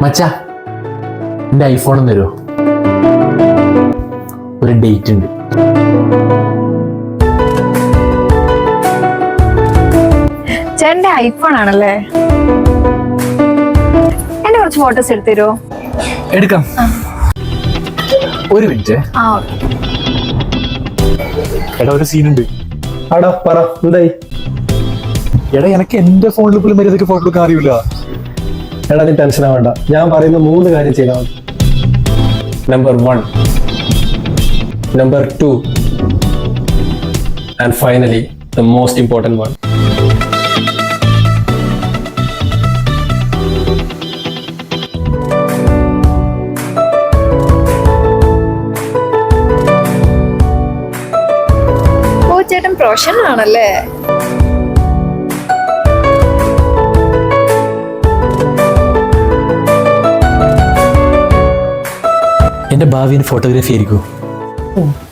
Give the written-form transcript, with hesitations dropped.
മച്ചാ, എന്റെ ഐഫോൺ തരുമോ? ഒരു ഡേറ്റ് ഉണ്ട്. ചേട്ടന്റെ ഐഫോൺ ആണല്ലേ? എന്റെ കുറച്ച് ഫോട്ടോസ് എടുത്തരോ? എടുക്കാം. ഒരു മിനിറ്റ്. എടാ, ഒരു സീനുണ്ട്. ആടാ പറ, എന്തായി? എടാ, എനിക്ക് എന്റെ ഫോണിൽ പോലും മര്യാദക്ക് ഫോട്ടോ എടുക്കാൻ അറിയില്ല. എടാ നീ ടെൻഷൻ ആവണ്ട, ഞാൻ പറയുന്ന 3 കാര്യം ചെയ്താൽ മതി. Number 1, number 2 and finally the most important one. ഓ, ചേട്ടൻ പ്രൊഫഷണൽ ആണല്ലേ? എന്റെ ഭാവിന് ഫോട്ടോഗ്രാഫി ആയിരിക്കും.